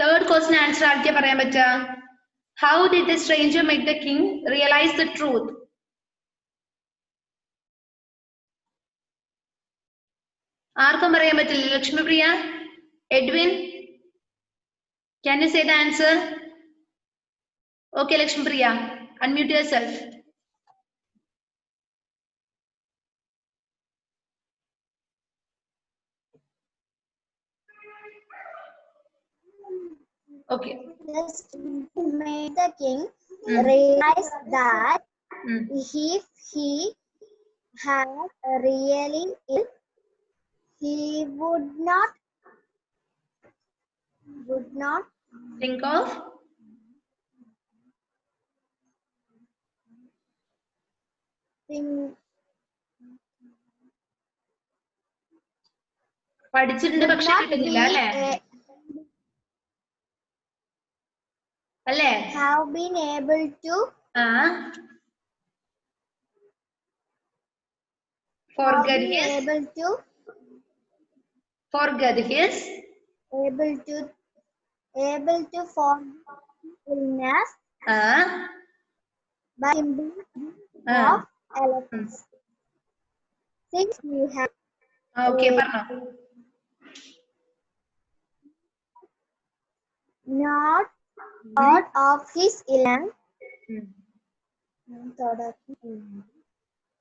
Third question answer ആർക്കെ പറയാൻ പറ്റാ? How did the stranger make the king realize the truth? ആർക്കും പറയാൻ പറ്റില്ല. Lakshmipriya, Edwin, can you say the answer? Okay, Lakshmipriya, unmute yourself. Okay. Just made the king realize that if he had really ill, he would not Think of പഠിച്ചിട്ടുണ്ട് പക്ഷെ കിട്ടുന്നില്ല അല്ലേ? have been able to forget his able to forget illness by of elephants. Since we have okay പറഞ്ഞോ. not thought of his illness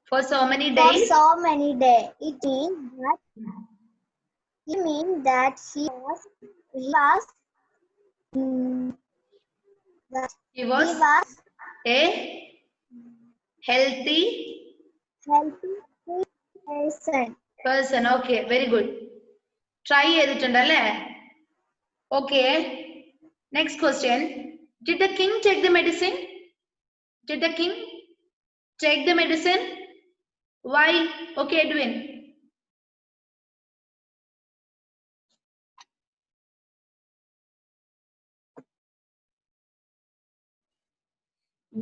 for so many days. It means that he was a healthy person. Okay, very good. Try ചെയ്തിട്ടുണ്ടല്ലേ? Okay. Next question. Did the king take the medicine? Did the king take the medicine? Why? Okay, Edwin.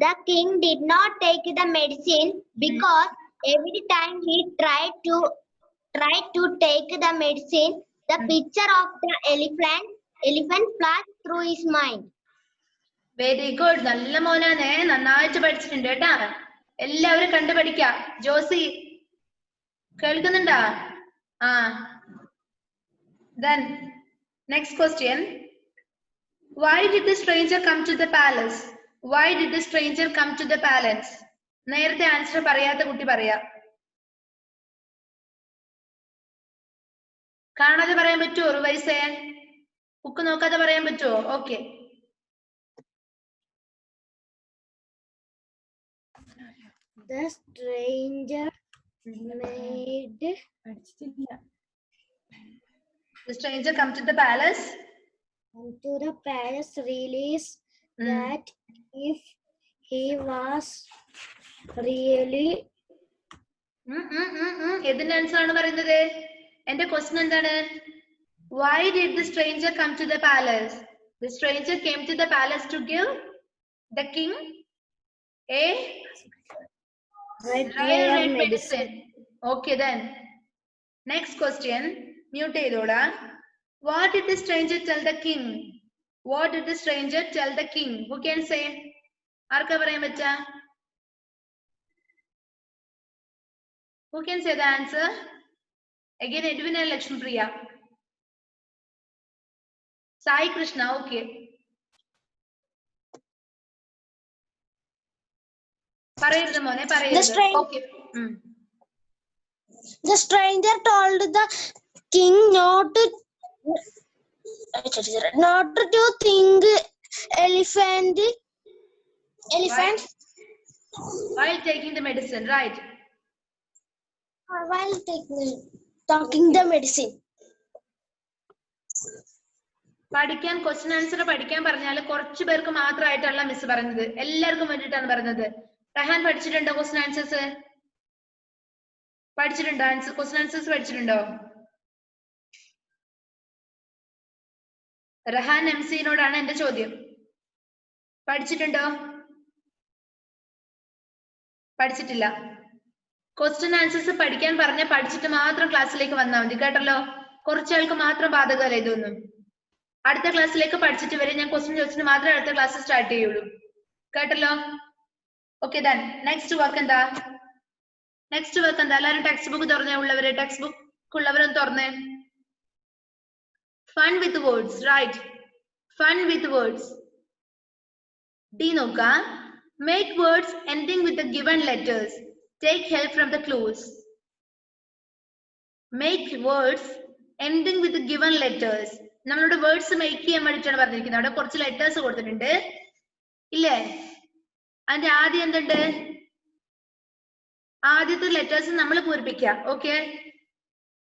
The king did not take the medicine because every time he tried to take the medicine, the picture of the elephant flashed through his mind. Very good. നല്ല മോനാണ്, നന്നായിട്ട് പഠിച്ചിട്ടുണ്ട് കേട്ടാ. എല്ലാവരും കണ്ടു പഠിക്കാം. ജോസി കേൾക്കുന്നുണ്ടോ? Then next question. Why did the stranger come to the palace? Why did the stranger come to the palace? നേരത്തെ ആൻസർ പറയാത്ത കുട്ടി പറയാ. കാണാതെ പറയാൻ പറ്റുമോ? റിവൈസേ ബുക്ക് നോക്കാതെ പറയാൻ പറ്റുമോ? Okay. The stranger made The stranger come to the palace. Realized that if he was really ഏതിന്റെ ആൻസർ ആണ് പറയുന്നത്? എന്റെ ക്വസ്റ്റ്യൻ എന്താണ്? Why did the stranger come to the palace? The stranger came to the palace to give the king a rare medicine. Okay, then next question. Mute ചെയ്തോടാ. What did the stranger tell the king? What did the stranger tell the king? Who can say? ആർക്കാ പറയാൻ പറ്റാ? Who can say the answer? Again, Edwin and Lakshmipriya. Sai Krishna, okay. പറയരുത് മോനെ, പറയരുത്. Okay. The stranger told the king not to think elephant while taking the medicine, right? While taking the medicine. പഠിക്കാൻ question answer പഠിക്കാൻ പറഞ്ഞാൽ കുറച്ചു പേർക്ക് മാത്രമായിട്ടല്ല miss പറഞ്ഞത്, എല്ലാവർക്കും വേണ്ടിയിട്ടാണ് പറഞ്ഞത്. റഹാൻ പഠിച്ചിട്ടുണ്ടോ? ക്വസ്റ്റ്യൻ ആൻസേഴ്സ് പഠിച്ചിട്ടുണ്ടോ? ക്വസ്റ്റ്യൻ ആൻസേഴ്സ് പഠിച്ചിട്ടുണ്ടോ? റഹാൻ എംസിനോടാണ് എന്റെ ചോദ്യം. പഠിച്ചിട്ടുണ്ടോ? പഠിച്ചിട്ടില്ല. ക്വസ്റ്റ്യൻ ആൻസേഴ്സ് പഠിക്കാൻ പറഞ്ഞ പഠിച്ചിട്ട് മാത്രം ക്ലാസ്സിലേക്ക് വന്നാൽ മതി കേട്ടല്ലോ. കുറച്ചാൾക്ക് മാത്രം ബാധകമല്ല ഇതൊന്നും. അടുത്ത ക്ലാസ്സിലേക്ക് പഠിച്ചിട്ട് വരെ ഞാൻ ക്വസ്റ്റ്യൻ ചോദിച്ചിട്ട് മാത്രമേ അടുത്ത ക്ലാസ് സ്റ്റാർട്ട് ചെയ്യുള്ളൂ. കേട്ടല്ലോ? ഓക്കെ ദെൻ നെക്സ്റ്റ് വർക്ക് എന്താ? നെക്സ്റ്റ് വർക്ക് എന്താ? എല്ലാവരും ടെക്സ്റ്റ് ബുക്ക് തുറന്നേ ഉള്ളവര്, ടെക്സ്റ്റ് ബുക്ക് ഉള്ളവരൊന്ന് തുറന്നേ. Fun with words, right? Fun with words. D നോക്ക. Make words ending with the given letters. Take help from the clues. Make words ending with given letters. നമ്മളുടെ words make ചെയ്യാൻ വേണ്ടിയിട്ടാണ് പറഞ്ഞിരിക്കുന്നത്. അവിടെ കുറച്ച് ലെറ്റേഴ്സ് കൊടുത്തിട്ടുണ്ട് ഇല്ലേ? അതിന്റെ ആദ്യം എന്തുണ്ട്? ആദ്യത്തെ ലെറ്റേഴ്സ് നമ്മൾ പൂരിപ്പിക്കുക. Okay,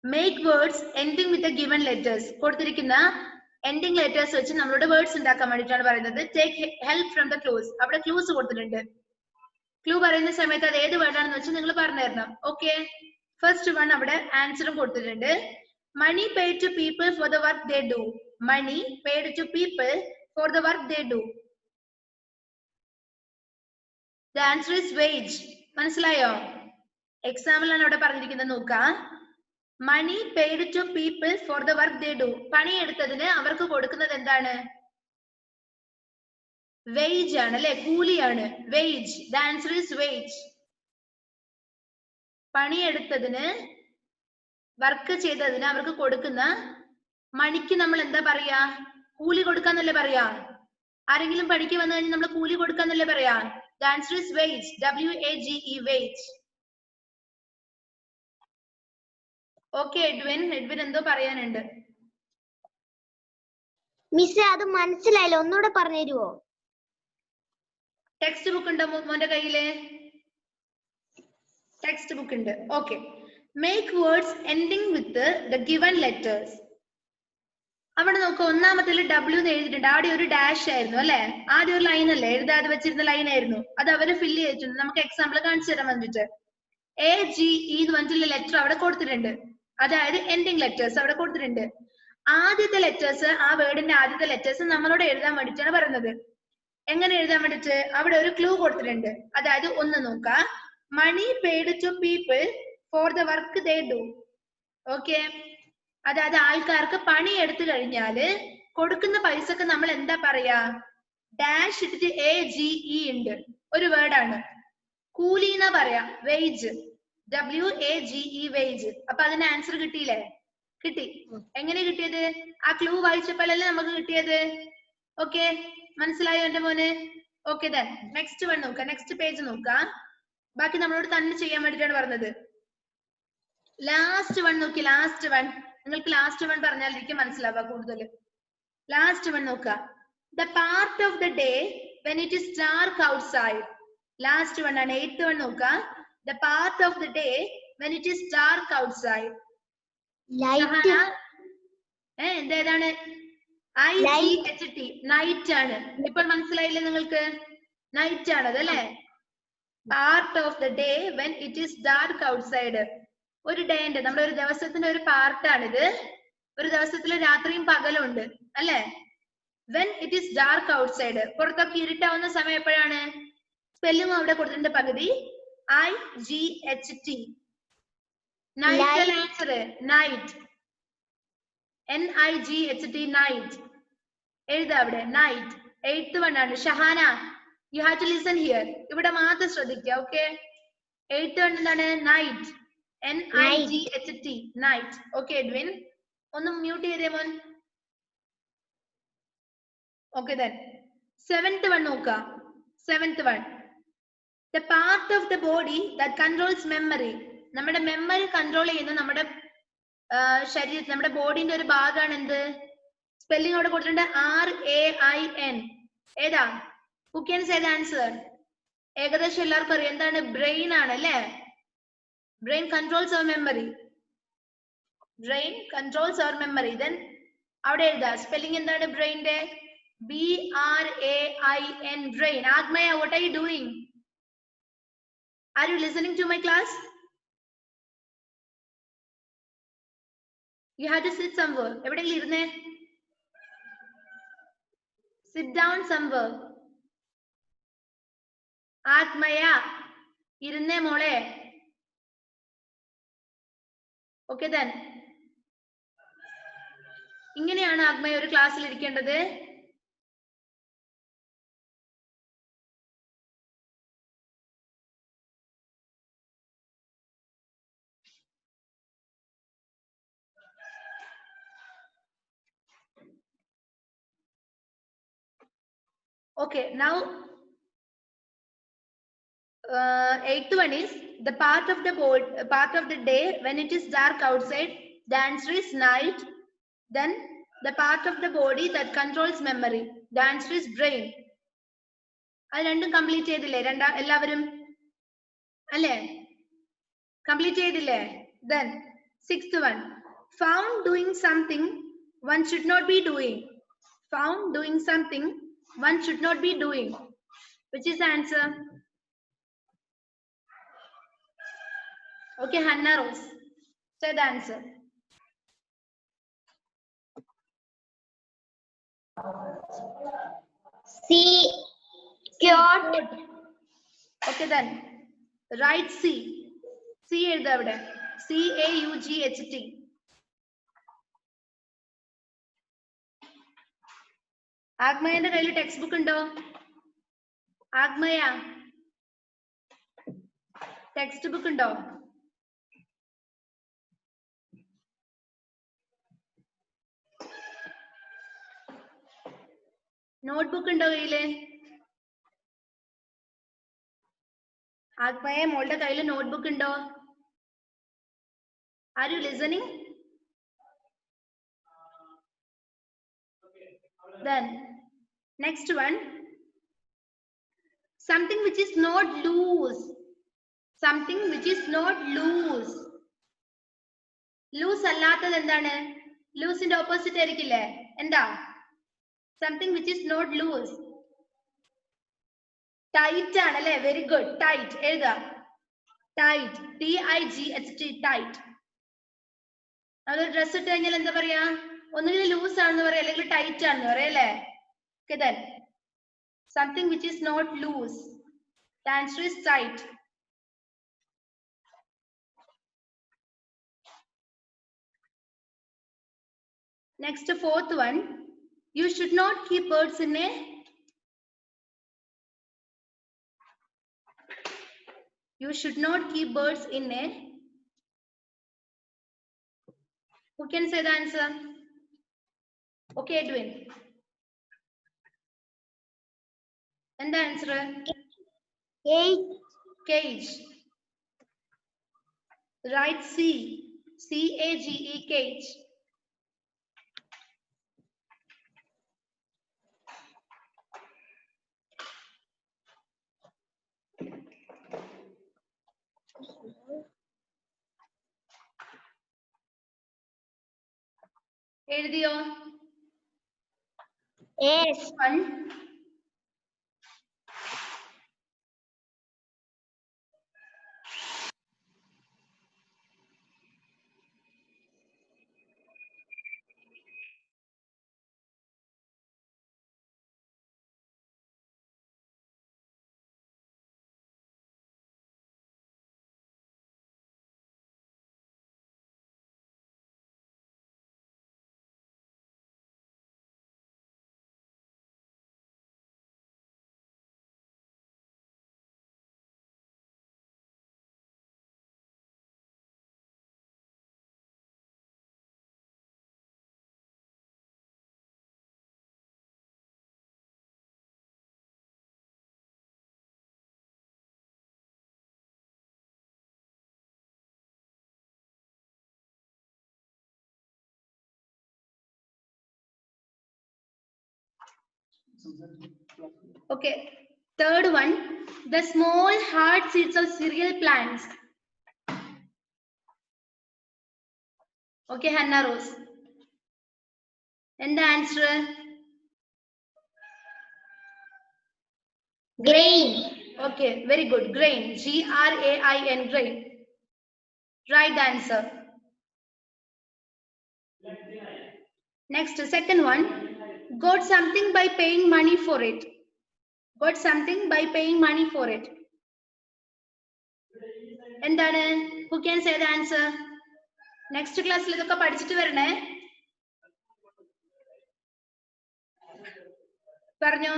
make words ending with given letters. കൊടുത്തിരിക്കുന്ന എൻഡിങ് ലെറ്റേഴ്സ് വെച്ച് നമ്മളുടെ വേർഡ്സ് ഉണ്ടാക്കാൻ വേണ്ടിയിട്ടാണ് പറയുന്നത്. Take help from the clues. അവിടെ ക്ലൂസ് കൊടുത്തിട്ടുണ്ട്. ക്ലൂ പറയുന്ന സമയത്ത് അത് ഏത് വേർഡാണെന്ന് വെച്ച് നിങ്ങൾ പറഞ്ഞു തരണം. ഓക്കെ, ഫസ്റ്റ് വൺ അവിടെ ആൻസറും കൊടുത്തിട്ടുണ്ട്. Money paid to people for the work they do. Money paid to people for the work they do. The answer is wage. മനസ്സിലായോ? എക്സാമ്പിൾ ആണ് അവിടെ പറഞ്ഞിരിക്കുന്നത്. നോക്കാം. Money paid to people for the work they do. പണിയെടുത്തതിന് അവർക്ക് കൊടുക്കുന്നത് എന്താണ്? Wage ആണ് അല്ലെ? കൂലിയാണ്. Wage. The answer is wage. പണിയെടുത്തതിന്, വർക്ക് ചെയ്തതിന് അവർക്ക് കൊടുക്കുന്ന മണിക്ക് നമ്മൾ എന്താ പറയാ? കൂലി കൊടുക്കാന്നല്ലേ പറയാ? ആരെങ്കിലും പണിക്ക് വന്നു കഴിഞ്ഞാൽ നമ്മൾ കൂലി കൊടുക്കാന്നല്ലേ പറയാ? The answer is wage. WAGE, wage. Okay Edwin, Edwin എന്തോ പറയാനുണ്ട്. മിസ് അത് മനസ്സിലായില്ല, ഒന്നുകൂടെ പറഞ്ഞു തരുവോ? ടെക്സ്റ്റ് ബുക്ക് ഉണ്ടോ മോന്റെ കയ്യില്? ടെക്സ്റ്റ് ബുക്ക് ഉണ്ട്. Okay, make words ending with the given letters. അവിടെ നോക്ക്, ഒന്നാമത്തെ W എന്ന് എഴുതിയിട്ടുണ്ട്. അവിടെ ഒരു ഡാഷ് ആയിരുന്നു അല്ലെ? ആദ്യം ഒരു ലൈൻ അല്ലേ? എഴുതാതെ വെച്ചിരുന്ന ലൈൻ ആയിരുന്നു. അത് അവര് ഫില്ല് ചെയ്തിട്ടുണ്ട്. നമുക്ക് എക്സാമ്പിൾ കാണിച്ചു തരാൻ വേണ്ടിട്ട്. AGE എന്ന് പറഞ്ഞിട്ടുള്ള ലെറ്റർ അവിടെ കൊടുത്തിട്ടുണ്ട്. അതായത് എൻഡിങ് ലെറ്റേഴ്സ് അവിടെ കൊടുത്തിട്ടുണ്ട്. ആദ്യത്തെ ലെറ്റേഴ്സ്, ആ വേർഡിന്റെ ആദ്യത്തെ ലെറ്റേഴ്സ് നമ്മളോട് എഴുതാൻ വേണ്ടിട്ടാണ് പറയുന്നത്. എങ്ങനെ എഴുതാൻ വേണ്ടിട്ട് അവിടെ ഒരു ക്ലൂ കൊടുത്തിട്ടുണ്ട്. അതായത് ഒന്ന് നോക്കാം. Money paid to people for the work they do. Okay, അതായത് ആൾക്കാർക്ക് പണി എടുത്തു കഴിഞ്ഞാല് കൊടുക്കുന്ന പൈസക്ക് നമ്മൾ എന്താ പറയാ? ഡാഷ് ഇട്ടിട്ട് AGE ഉണ്ട്. ഒരു വേർഡാണ്. കൂലി എന്നാ പറയാ. വേജ്. WAGE, wage. അപ്പൊ അതിന് ആൻസർ കിട്ടിയില്ലേ? കിട്ടി. എങ്ങനെ കിട്ടിയത്? ആ ക്ലൂ വായിച്ചപ്പോഴല്ലേ നമുക്ക് കിട്ടിയത്. ഓക്കെ, മനസ്സിലായോ എന്റെ മോന്? ഓക്കെ ദെൻ നെക്സ്റ്റ് വൺ നോക്കാം. നെക്സ്റ്റ് പേജ് നോക്കാം. ബാക്കി നമ്മളോട് തന്നെ ചെയ്യാൻ വേണ്ടിട്ടാണ് പറഞ്ഞത്. ലാസ്റ്റ് വൺ നോക്കി. ലാസ്റ്റ് വൺ, നിങ്ങൾക്ക് ലാസ്റ്റ് വൺ പറഞ്ഞാലിരിക്കും മനസ്സിലാവുക കൂടുതൽ. ലാസ്റ്റ് വൺ നോക്കാം. The part of the day when it is dark outside. Last one ആണ്. 8th വൺ നോക്കാം. The part of the day when it is dark outside. എന്തേതാണ്? IGHT, night ആണ്. ഇപ്പോൾ മനസ്സിലായില്ലേ നിങ്ങൾക്ക്? നൈറ്റ് ആണ് അതല്ലേ? Part of the day when it is dark outside. ഒരു ഡേന്റെ, നമ്മുടെ ഒരു ദിവസത്തിന്റെ ഒരു പാർട്ടാണിത്. ഒരു ദിവസത്തില് രാത്രിയും പകലും ഉണ്ട് അല്ലെ? When it is dark outside, പുറത്തൊക്കെ ഇരുട്ടാവുന്ന സമയം എപ്പോഴാണ്? സ്പെല്ലിംഗ് അവിടെ കൊടുത്തിട്ടുണ്ട്. പകുതി IGHT. Night answer. Night. NIGHT, night. എഴുതാ അവിടെ നൈറ്റ്. 8th വൺ ആണ്. Shahana, you have to listen here. ഇവിടെ മാത്രം ശ്രദ്ധിക്കുക. ഓക്കെ, 8th വൺ എന്താണ്? Night. NIGHT, night. Okay Edwin, ഒന്ന് മ്യൂട്ട് ചെയ്തേ മോൻ. ഓക്കെ ദെൻ 7th വൺ നോക്കാം. 7th one, the part of the body that controls memory. നമ്മുടെ മെമ്മറി കൺട്രോൾ ചെയ്യുന്ന നമ്മുടെ ശരീരത്തിൽ, നമ്മുടെ ബോഡിന്റെ ഒരു ഭാഗമാണ് എന്ത്? സ്പെല്ലിംഗ് അവിടെ കൊടുത്തിട്ടുണ്ട്. RAIN. ഏതാ? Who can say the answer? ഏകദേശം എല്ലാവർക്കും അറിയാം. എന്താണ്? ബ്രെയിൻ ആണ് അല്ലേ? ബ്രെയിൻ കൺട്രോൾസ് അവർ മെമ്മറി. ബ്രെയിൻ കൺട്രോൾസ് അവർ മെമ്മറി. ദെൻ അവിടെ എഴുതാ സ്പെല്ലിംഗ് എന്താണ് ബ്രെയിന്റെ? BRAIN, brain. Agmaya, what are you doing? Are you listening to my class? You have to sit somewhere. എവിടെയെങ്കിലും ഇരുന്നേ. Sit down somewhere. Agmaya, ഇരുന്നേ മോളെ. Okay then. ഇങ്ങനെയാണ് ആഗ്മയ ഒരു ക്ലാസ്സിൽ ഇരിക്കേണ്ടത്. Okay, now 8th one is the part of the day when it is dark outside. The answer is night. Then the part of the body that controls memory. The answer is brain. അത് രണ്ടും complete ചെയ്തില്ലേ എല്ലാവരും അല്ലേ? Complete ചെയ്തില്ലേ? Then 6th one, found doing something one should not be doing. Found doing something one should not be doing. Which is the answer? Okay, Hannah Rose, say the answer. C. Caught. Okay, then write C. C എഴുതാ അവിടെ. CAUGHT. ആഗ്മയന്റെ കയ്യിൽ text book ഉണ്ടോ? ആഗ്മയ text book ഉണ്ടോ? Notebook ഉണ്ടോ കയ്യില്? ആഗ്മയ മോളുടെ കയ്യിൽ notebook ഉണ്ടോ? Are you listening? Then next one, something which is not loose. Something which is not loose. Loose അല്ലാത്തത് എന്താണ്? ലൂസിന്റെ ഓപ്പോസിറ്റ് ആയിരിക്കില്ലേ? എന്താ? Something which is not loose. Tight ആണ് അല്ലേ? Very good. Tight എഴുതാ. Tight. TIGHT. Tight. നമ്മൾ dress ഇട്ട് കഴിഞ്ഞാൽ എന്താ പറയാ? ഒന്നുകിൽ ലൂസ് ആണെന്ന് പറയാം അല്ലെങ്കിൽ ടൈറ്റ് ആണെന്ന് പറയാം അല്ലേ? Okay, then something which is not loose. The answer is tight. Next, 4th one, you should not keep birds in a who can say the answer? Okay, Edwin. And the answer? Cage. Right, C. CAGE, cage. എഴുതിയോ? Yes. One. Okay, 3rd one, the small hard seeds of cereal plants. Okay, Hannah Rose. And the answer? Grain. Okay, very good. Grain. GRAIN, grain. Right answer. Next, 2nd one, got something by paying money for it. Got something by paying money for it. എന്താണ്? Who can say the answer? Next class ഇതൊക്കെ പഠിച്ചിട്ട് വരണേ. പറഞ്ഞോ.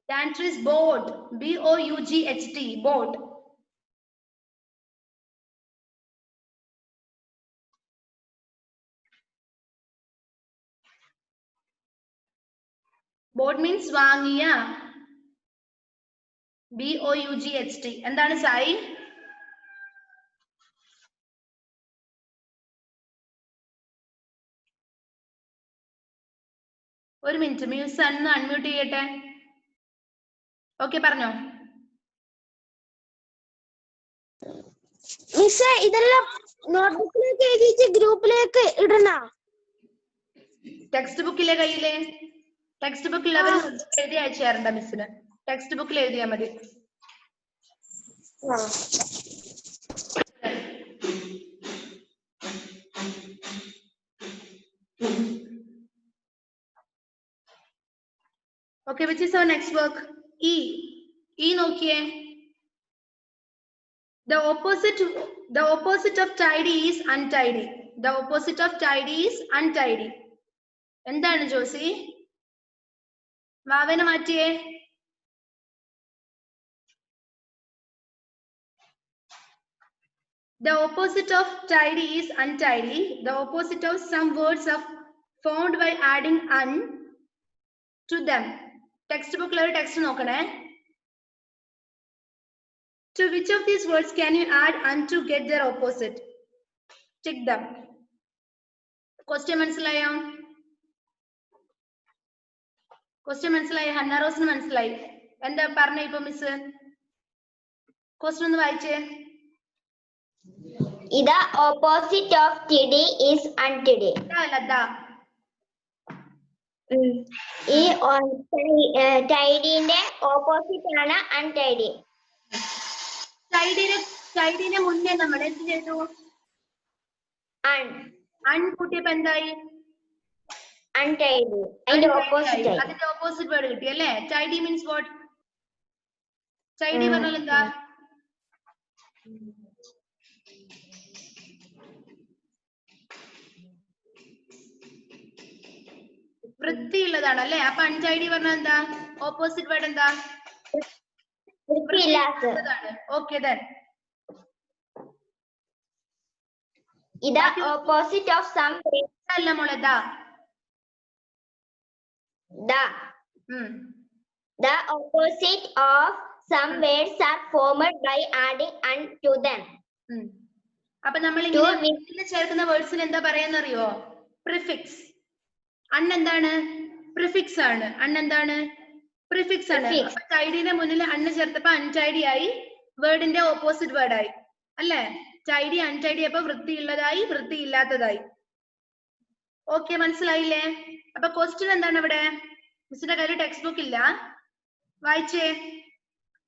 The answer is boat. B-O-U-G-H-T. Boat. Boat means വാങ്ങിയ. B-O-U-G-H-T. എന്താണ് സായി? ഒരു minute, muse ഒന്ന് unmute ചെയ്യട്ടെ. ഓക്കെ, പറഞ്ഞോ. മിസ്സേ, ഇതെല്ലാം നോട്ട്ബുക്കിലേക്ക് എഴുതിയിട്ട് ഗ്രൂപ്പിലേക്ക് ഇടണ? ടെക്സ്റ്റ് ബുക്കിലെ കയ്യിലെ ടെക്സ്റ്റ് ബുക്കിൽ അവർ എഴുതി അയച്ചു തരണ്ട മിസ്സിന്. ടെക്സ്റ്റ് ബുക്കിൽ എഴുതിയാൽ മതി. Okay, which is our next work? E. E നോക്കിയേ. The opposite of tidy is untidy. The opposite of tidy is untidy. എന്താണ് Josy? വാവനെ മാറ്റിയേ. The opposite of tidy is untidy. The opposite of some words are formed by adding un to them. Text book level text നോക്കണേ. To which of these words can you add un to get their opposite? Tick them. Question മനസ്സിലായോ? Question മനസ്സിലായോ? Hannah റോസിന് മനസ്സിലായി. എന്താ പറഞ്ഞേ ഇപ്പൊ miss? Question ഒന്ന് വായിച്ചേ. The opposite of tidy is untidy. ഈ ടൈഡിന്റെ ഓപ്പോസിറ്റ് ആണ് അൺടൈഡി. ടൈഡിനെ മുന്നേ നമ്മൾ എന്ത് ചെയ്തു? അൺ കൂട്ടിയപ്പോ എന്തായി? അൺടൈഡി. അതിന്റെ ഓപ്പോസിറ്റ് വേർഡ് കിട്ടി അല്ലേ? Tidy means what? ടൈഡി പറഞ്ഞാൽ എന്താ? വൃത്തിയുള്ളതാണ് അല്ലേ? അപ്പൊ അൺടൈഡി പറഞ്ഞാൽ എന്താ? ഓപ്പോസിറ്റ് വേർഡ് എന്താ? വൃത്തിയില്ലാത്തതാണ്. Okay then. ഇത് ഓപ്പോസിറ്റ് ഓഫ് സം അല്ല മോളെ, ദാ. The opposite of some words are formed by adding un to them. അപ്പൊ നമ്മൾ ഇങ്ങനെ ചേർക്കുന്ന വേർഡ്സിന് എന്താ പറയാന്നറിയോ? പ്രിഫിക്സ്. അൺ എന്താണ്? പ്രിഫിക്സ് ആണ്. അൺ എന്താണ്? പ്രിഫിക്സ് ആണ്. അപ്പൊ ടൈഡിന്റെ മുന്നിൽ അണ്ണ് ചേർത്തപ്പോ അൺടൈഡി ആയി, വേർഡിന്റെ ഓപ്പോസിറ്റ് വേർഡ് ആയി അല്ലേ? ടൈഡി അൺടൈഡി അപ്പൊ വൃത്തിയുള്ളതായി, വൃത്തിയില്ലാത്തതായി. ഓക്കെ, മനസ്സിലായില്ലേ? അപ്പൊ ക്വസ്റ്റ്യൻ എന്താണ് ഇവിടെ? മിസ്സിന്റെ കയ്യിൽ ടെക്സ്റ്റ് ബുക്ക് ഇല്ല, വായിച്ചേ.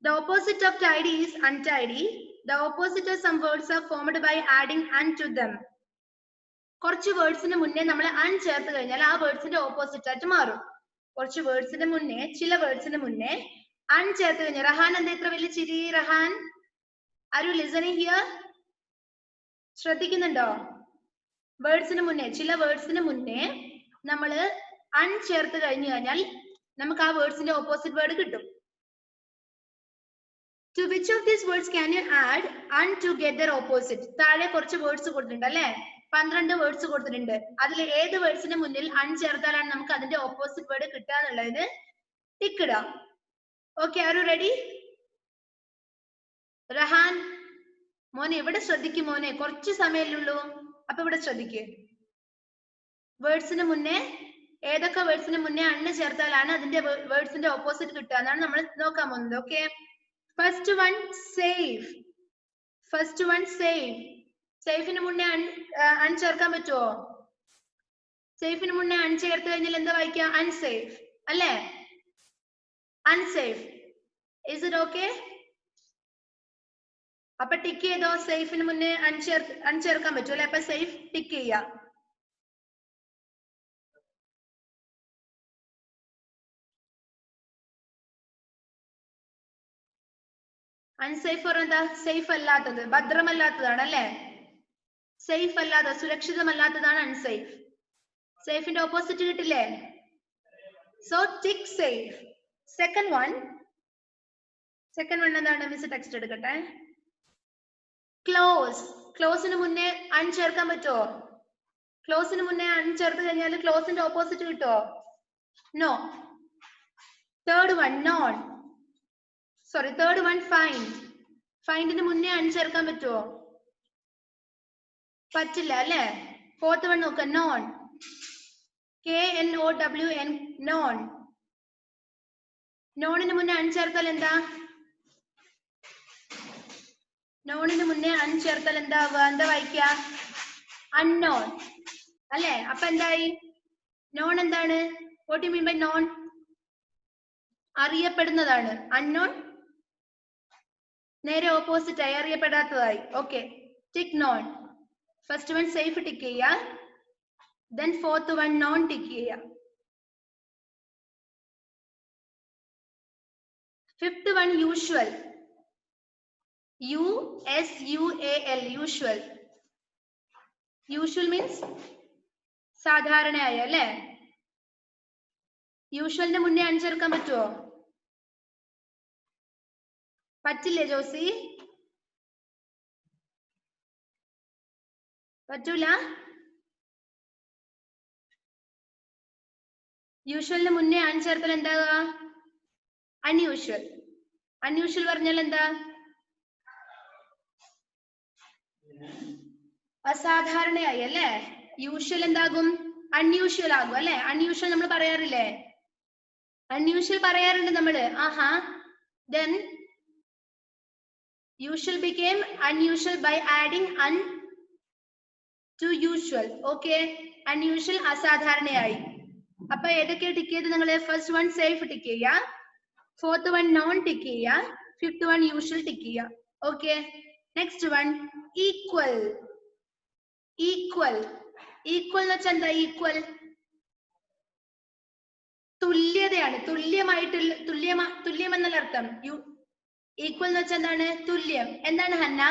The opposite of tidy is untidy. The opposite of some words are formed by adding un to them. കുറച്ച് വേർഡ്സിന് മുന്നേ നമ്മൾ അൺ ചേർത്ത് കഴിഞ്ഞാൽ ആ വേർഡ്സിന്റെ ഓപ്പോസിറ്റ് ആയിട്ട് മാറും. കുറച്ച് വേർഡ്സിന് മുന്നേ, ചില വേർഡ്സിന് മുന്നേ അൺ ചേർത്ത് കഴിഞ്ഞാൽ. റഹാൻ എന്താ ഇത്ര വലിയ ചിരി? Rahan, are you listening here? ശ്രദ്ധിക്കുന്നുണ്ടോ? വേർഡ്സിന് മുന്നേ, ചില വേർഡ്സിന് മുന്നേ നമ്മൾ അൺ ചേർത്ത് കഴിഞ്ഞു കഴിഞ്ഞാൽ നമുക്ക് ആ വേർഡ്സിന്റെ ഓപ്പോസിറ്റ് വേർഡ് കിട്ടും. To which of these words can you add un to get their opposite? താഴെ കുറച്ച് വേർഡ്സ് കൊടുത്തിട്ടുണ്ട് അല്ലേ? 12 വേർഡ്സ് കൊടുത്തിട്ടുണ്ട്. അതിൽ ഏത് വേർഡ്സിന് മുന്നിൽ അൺ ചേർത്താലാണ് നമുക്ക് അതിന്റെ ഓപ്പോസിറ്റ് വേർഡ് കിട്ടുക എന്നുള്ളതിന് ടിക്ക് ഇടാം. Okay, are you ready? Rahan മോനെ ഇവിടെ ശ്രദ്ധിക്കും മോനെ, കുറച്ച് സമയമല്ലുള്ളൂ. അപ്പൊ ഇവിടെ ശ്രദ്ധിക്കേ. വേർഡ്സിന് മുന്നേ ഏതൊക്കെ വേർഡ്സിന് മുന്നേ അണ്ണ് ചേർത്താലാണ് അതിന്റെ വേർഡ്സിന്റെ ഓപ്പോസിറ്റ് കിട്ടുക എന്നാണ് നമ്മൾ നോക്കാൻ പോകുന്നത്. Okay, first one safe. First one safe. സേഫിന് മുന്നേ അൺ ചേർക്കാൻ പറ്റുമോ? സേഫിന് മുന്നേ അൺ ചേർത്ത് കഴിഞ്ഞാൽ എന്താ വായിക്കുക? അൺസേഫ് അല്ലേ? അൺസേഫ്. Is it okay? അപ്പൊ ടിക്ക് ചെയ്തോ. സേഫിന് മുന്നേ അൺ ചേർക്കാൻ പറ്റും അല്ലെ? അപ്പൊ സേഫ് ടിക്ക് ചെയ്യാം. അൺസേഫ് എന്താ? സേഫ് അല്ലാത്തത്, ഭദ്രമല്ലാത്തതാണ് അല്ലേ? സേഫ് അല്ലാത്ത സുരക്ഷിതമല്ലാത്തതാണ് അൺസേഫ്. സേഫിന്റെ ഓപ്പോസിറ്റ് കിട്ടില്ലേ? So tick safe. Second one എന്താണ്? മിസ് ടെക്സ്റ്റ് എടുക്കട്ടെ. ക്ലോസ്. ക്ലോസിന് മുന്നേ അൺ ചേർക്കാൻ പറ്റുമോ? ക്ലോസിന് മുന്നേ അൺ ചേർത്ത് കഴിഞ്ഞാൽ ക്ലോസിന്റെ ഓപ്പോസിറ്റ് കിട്ടുമോ? No. Third one known. Sorry, third one find. ഫൈൻഡിന് മുന്നേ അൺ ചേർക്കാൻ പറ്റുമോ? പറ്റില്ല അല്ലേ? ഫോർത്ത് വൺ നോക്ക, നോൺ. KNOWN, known. നോണിന് മുന്നേ അൺ ചേർത്താൽ എന്താ? നോണിന് മുന്നേ അൺ ചേർത്താൽ എന്താ വായിക്ക? അൺനോൺ അല്ലേ? അപ്പൊ എന്തായി? നോൺ എന്താണ്? What you mean by known? അറിയപ്പെടുന്നതാണ്. അൺനോൺ നേരെ ഓപ്പോസിറ്റ് ആയി, അറിയപ്പെടാത്തതായി. Okay, tick known. First one safe tick ചെയ്യുക, then fourth one known tick ചെയ്യുക. Fifth one usual. USUAL, usual. Usual means സാധാരണയായ അല്ലേ? യൂഷ്വലിന്റെ മുന്നേ അൺ ചേർക്കാൻ പറ്റുമോ? പറ്റില്ലേ ജോസി? പറ്റൂല. യൂഷ്വലിന് മുന്നേ അൺ ചേർത്താൽ എന്താകുക? അൺയൂഷ്വൽ. അൺയൂഷ്വൽ പറഞ്ഞാൽ എന്താ? അസാധാരണയായി അല്ലേ? യൂഷ്വൽ എന്താകും? അൺയൂഷ്വൽ ആകും അല്ലെ? അൺയൂഷ്വൽ നമ്മൾ പറയാറില്ലേ? അൺയൂഷ്വൽ പറയാറുണ്ട് നമ്മള്. ആഹാ. Then usual became unusual by adding un to usual. Okay, unusual അസാധാരണയായി. അപ്പൊ ഏതൊക്കെ ടിക്ക് ചെയ്ത് നിങ്ങള്? ഫസ്റ്റ് വൺ സേഫ് ടിക്ക് ചെയ്യുക, ഫോർത്ത് വൺ നോൺ ടിക്ക് ചെയ്യുക, ഫിഫ്ത്ത് വൺ യൂഷ്വൽ ടിക്ക് ചെയ്യുക. Okay, next one equal. Equal. Equal എന്ന് വെച്ചാൽ എന്താ? ഈക്വൽ തുല്യതയാണ്. തുല്യമായിട്ടുള്ള തുല്യം എന്നുള്ള അർത്ഥം. ഈക്വൽ എന്ന് വെച്ചാൽ എന്താണ്? തുല്യം. എന്താണ് ഹന്ന?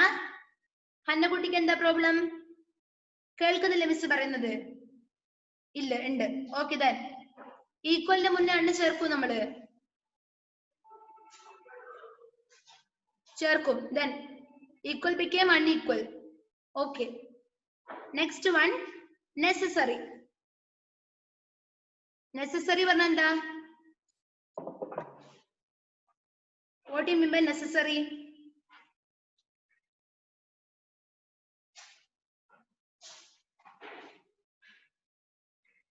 ഹന്ന കുട്ടിക്ക് എന്താ പ്രോബ്ലം? കേൾക്കുന്നില്ല മിസ് പറയുന്നത്? ഇല്ല, ഉണ്ട്. ഓക്കെ, ദെൻ ഈക്വലിന്റെ മുന്നേ അണ്ണ് ചേർക്കും നമ്മള്? ചേർക്കും. Then equal became unequal. Okay, next one necessary. Necessary പറഞ്ഞാൽ എന്താ? What do you mean by necessary?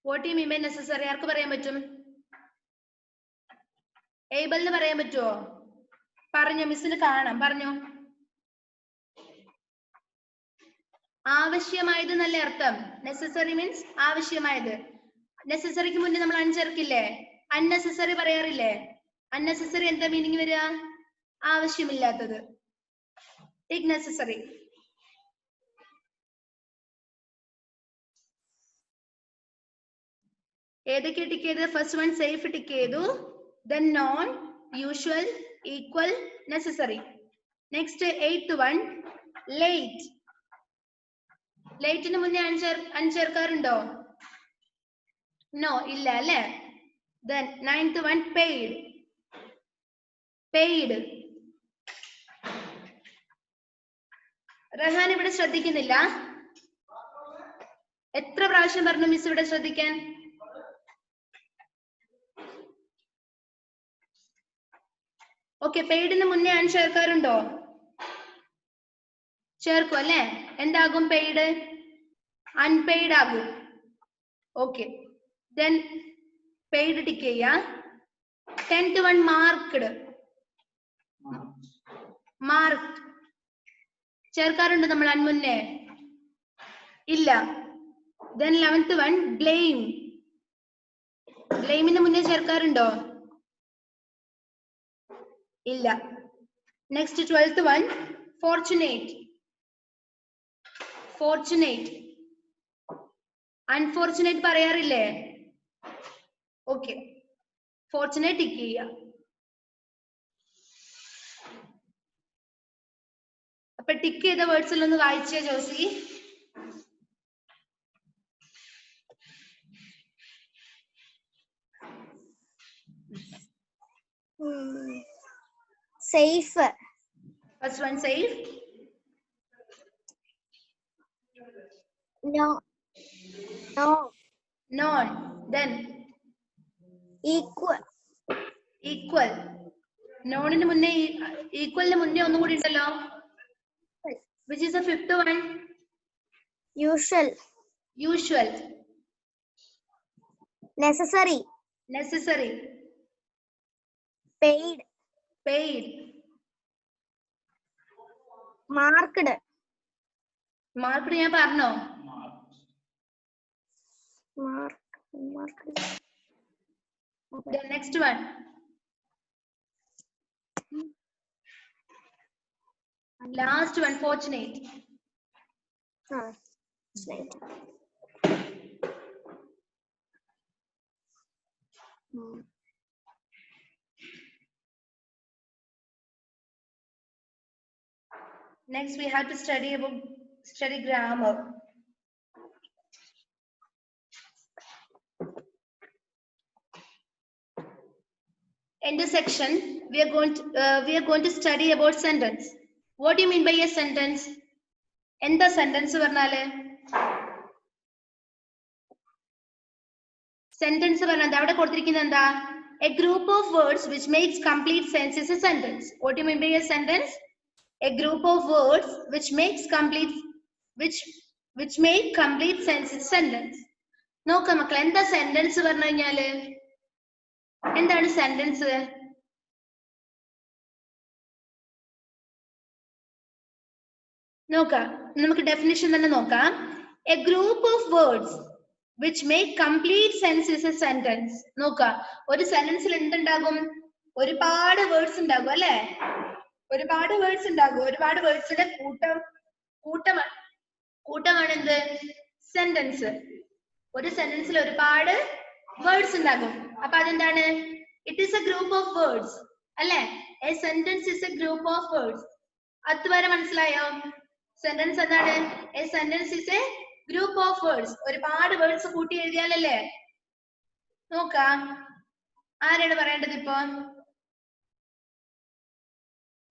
What do you mean by necessary? ആർക്ക് പറയാൻ പറ്റും? ഏബിളിന് പറയാൻ പറ്റുമോ? പറഞ്ഞോ, മിസ്സിന് കാണാം. പറഞ്ഞോ. ആവശ്യമായത് നല്ല അർത്ഥം. നെസസറി മീൻസ് ആവശ്യമായത്. നെസസറിക്ക് മുന്നേ നമ്മൾ അൺചേർക്കില്ലേ? അൺനെസസറി പറയാറില്ലേ? അൺനെസസറി എന്താ മീനിങ് വരിക? ആവശ്യമില്ലാത്തത്. Take necessary. ഏതൊക്കെ ടിക്ക് ചെയ്ത്? ഫസ്റ്റ് വൺ സേഫ് ടിക്ക് ചെയ്തു, then known, usual, equal, necessary. Next eighth one late. ലേറ്റിന് മുന്നേ അൺചേർക്കാറുണ്ടോ? നോ, ഇല്ല അല്ലേ? Then ninth one paid. Paid. Rahan ഇവിടെ ശ്രദ്ധിക്കുന്നില്ല? എത്ര പ്രാവശ്യം പറഞ്ഞു മിസ് ഇവിടെ ശ്രദ്ധിക്കാൻ? ഓക്കെ, പെയ്ഡിന് മുന്നേ ചേർക്കാറുണ്ടോ? ചേർക്കും അല്ലേ? എന്താകും പെയ്ഡ്? അൺപെയ്ഡ് ആകും. ഓക്കെ, ദെൻ പെയ്ഡ് ടിക്ക് ചെയ്യാ. 10th one marked. മാർക്ക് ചേർക്കാറുണ്ട് നമ്മൾ അൺമുന്നേ? ഇല്ല. Then 11th one blame. ബ്ലെയിമിന് മുന്നേ ചേർക്കാറുണ്ടോ? ഇല്ല. Next 12th one fortunate. Fortunate. Unfortunate പറയാറില്ലേ? ഓക്കെ, ഫോർച്ചുനേറ്റ് ടിക്ക് ചെയ്യുക. അപ്പൊ ടിക്ക് ചെയ്ത വേർഡ്സിൽ ഒന്ന് വായിച്ചേ Josy. Safe. First one, safe. No. No. Non. Then Equal. equal. നോണിന് മുന്നേ ഈക്വലിന് മുന്നേ ഒന്നും കൂടി ഉണ്ടല്ലോ. Which is the fifth one? Usual. Usual. Necessary. Necessary. Paid. Paid. Marked. Marked ഞാൻ പറഞ്ഞോ? Marked. The next one. Last one, fortunate. Next, we have to study grammar. In this section, we are going to study about sentence. What do you mean by a sentence? എന്താ sentence പറഞ്ഞാല്? Sentence പറഞ്ഞാൽ അവിടെ കൊടുത്തിരിക്കുന്നത് എന്താ? A group of words which makes complete sense is a sentence. What do you mean by a sentence? A group of words which make complete sense is a sentence. നോക്കാം മക്കളെ, എന്താ sentence പറഞ്ഞു കഴിഞ്ഞാല്? എന്താണ് sentence? നോക്കാം, നമുക്ക് definition തന്നെ നോക്കാം. A group of words which make complete sense is a sentence. നോക്കാം, ഒരു സെന്റൻസിൽ എന്തുണ്ടാകും? ഒരുപാട് വേർഡ്സ് ഉണ്ടാകും അല്ലെ? ഒരുപാട് വേർഡ്സ് ഉണ്ടാകും. ഒരുപാട് വേർഡ്സിന്റെ കൂട്ടമാണ് എന്ത്? സെന്റൻസ്. ഒരു സെന്റൻസിൽ ഒരുപാട് വേർഡ്സ് ഉണ്ടാകും. അപ്പൊ അതെന്താണ്? It is a group of words അല്ലെ? A sentence is a group of words. അതുവരെ മനസ്സിലായോ? സെന്റൻസ് എന്താണ്? A sentence is a group of words. ഒരുപാട് വേർഡ്സ് കൂട്ടി എഴുതിയാലല്ലേ? നോക്കാം, ആരാണ് പറയേണ്ടത് ഇപ്പൊ?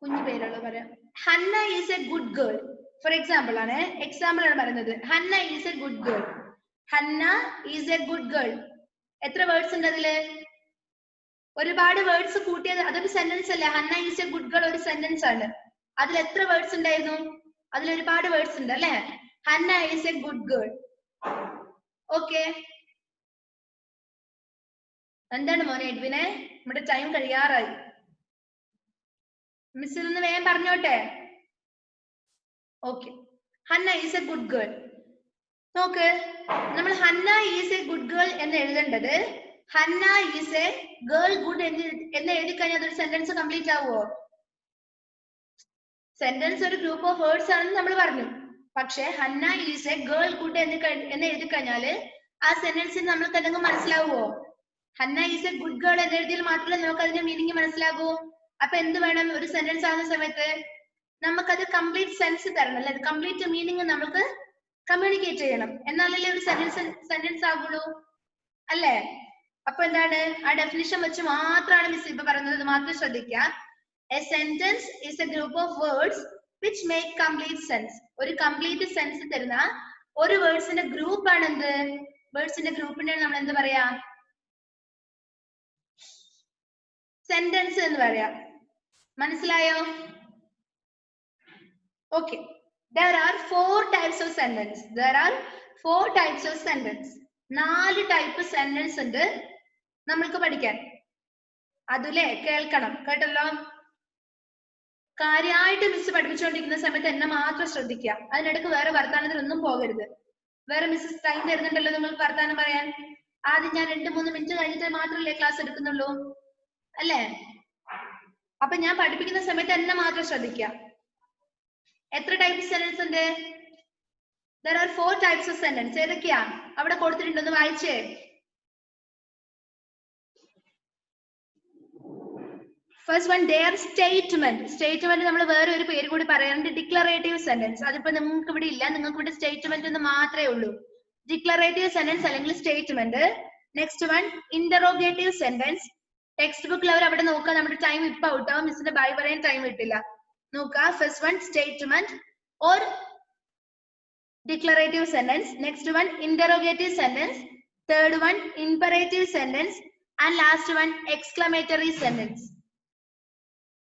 കുഞ്ഞു പേരുള്ള പറയാം. Hanna is a good girl. For example ആണ്, പറയുന്നത്. Hanna is a good girl. Hanna is a good girl. എത്ര വേർഡ്സ് ഉണ്ട് അതില്? ഒരുപാട് വേർഡ്സ് കൂട്ടിയത്. അതൊരു സെന്റൻസ് അല്ലേ? Hannah is a good girl ഒരു സെന്റൻസ് ആണ്. അതിൽ എത്ര വേർഡ്സ് ഉണ്ടായിരുന്നു? അതിൽ ഒരുപാട് വേർഡ്സ് ഉണ്ട് അല്ലെ? Hannah is a good girl. Okay, എന്താണ് മോനെ എഡ്വിനെ? നമ്മുടെ ടൈം കഴിയാറായി. മിസ്സിൽ നിന്ന് വേഗം പറഞ്ഞോട്ടെ. Okay, Hanna is a good girl. നോക്ക്, നമ്മൾ Hanna is a good girl എന്ന് എഴുതേണ്ടത് Hanna is a girl good എന്ന് എഴുതി കഴിഞ്ഞാൽ അതൊരു സെന്റൻസ് കംപ്ലീറ്റ് ആവുമോ? സെന്റൻസ് ഒരു ഗ്രൂപ്പ് ഓഫ് വേർഡ്സ് ആണെന്ന് നമ്മൾ പറഞ്ഞു. പക്ഷെ Hanna is a girl good എന്ന് എഴുതി കഴിഞ്ഞാല് ആ സെന്റൻസിന് നമ്മൾക്ക് എന്തെങ്കിലും മനസ്സിലാവുമോ? Hanna is a good girl എന്ന് എഴുതിയാൽ മാത്രമേ നമുക്ക് അതിന്റെ മീനിങ് മനസ്സിലാകൂ. അപ്പൊ എന്ത് വേണം? ഒരു സെന്റൻസ് ആവുന്ന സമയത്ത് നമുക്കത് കംപ്ലീറ്റ് സെൻസ് തരണം അല്ലെ? കംപ്ലീറ്റ് മീനിങ് നമുക്ക് കമ്മ്യൂണിക്കേറ്റ് ചെയ്യണം. എന്നാലല്ലേ ഒരു സെന്റൻസ് ആകുള്ളൂ അല്ലേ? അപ്പൊ എന്താണ്? ആ ഡെഫിനിഷൻ വെച്ച് മാത്രമാണ് മിസ് ഇപ്പൊ പറയുന്നത്. മാത്രം ശ്രദ്ധിക്കുക. A sentence is a group of words which make complete sense. ഒരു കംപ്ലീറ്റ് സെൻസ് തരുന്ന ഒരു വേർഡ്സിന്റെ ഗ്രൂപ്പ് ആണ് എന്ത്? വേർഡ്സിന്റെ ഗ്രൂപ്പിനെ നമ്മൾ എന്ത് പറയാ? സെന്റൻസ് എന്ന് പറയാം. മനസ്സിലായോ? Okay, there are 4 types of sentence. 4 type sentence ഉണ്ട് നമ്മൾക്ക് പഠിക്കാൻ. അതിലെ കേൾക്കണം, കേട്ടല്ലോ? കാര്യമായിട്ട് മിസ് പഠിപ്പിച്ചുകൊണ്ടിരിക്കുന്ന സമയത്ത് എന്നെ മാത്രം ശ്രദ്ധിക്കുക. അതിനിടയ്ക്ക് വേറെ വർത്താനത്തിനൊന്നും പോകരുത്. വേറെ മിസ്സസ് ടൈം തരുന്നുണ്ടല്ലോ നിങ്ങൾക്ക് വർത്താനം പറയാൻ. ആദ്യം ഞാൻ 2-3 മിനിറ്റ് കഴിഞ്ഞിട്ട് മാത്രമല്ലേ ക്ലാസ് എടുക്കുന്നുള്ളൂ അല്ലേ? അപ്പൊ ഞാൻ പഠിപ്പിക്കുന്ന സമയത്ത് എന്നെ മാത്രം ശ്രദ്ധിക്കുക. എത്ര ടൈപ്പ് സെന്റൻസ് ഉണ്ട്? There are 4 types of sentence. ഏതൊക്കെയാ അവിടെ കൊടുത്തിട്ടുണ്ടെന്ന് വായിച്ചേ. First one, they are statement. Statement നമ്മൾ വേറെ ഒരു പേര് കൂടി പറയാറുണ്ട്, ഡിക്ലറേറ്റീവ് സെന്റൻസ്. അതിപ്പോ നിങ്ങൾക്ക് ഇവിടെ ഇല്ല, നിങ്ങൾക്ക് ഇവിടെ സ്റ്റേറ്റ്മെന്റ് എന്ന് മാത്രമേ ഉള്ളൂ. ഡിക്ലറേറ്റീവ് സെന്റൻസ് അല്ലെങ്കിൽ statement. Next one, interrogative sentence. Text ബുക്കിൽ അവർ അവിടെ നോക്കുക. നമ്മുടെ ടൈം ഇപ്പൊ ഔട്ടോ, മിസ്സിന്റെ ബൈ പറയാൻ ടൈം കിട്ടില്ല. നോക്കുക. First one statement or declarative sentence, next one interrogative sentence, third one imperative sentence, and last one exclamatory sentence.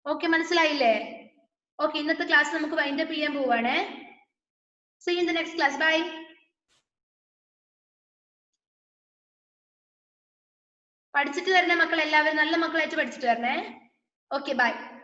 Okay, മനസ്സിലായില്ലേ? Okay, ഇന്നത്തെ ക്ലാസ് നമുക്ക് വൈൻഡ് അപ്പ് ചെയ്യാൻ പോവാണ്. See you in the next class. Bye. പഠിച്ചിട്ട് വരണേ മക്കൾ, എല്ലാവരും നല്ല മക്കളായിട്ട് പഠിച്ചിട്ട് വരണേ. Okay, bye.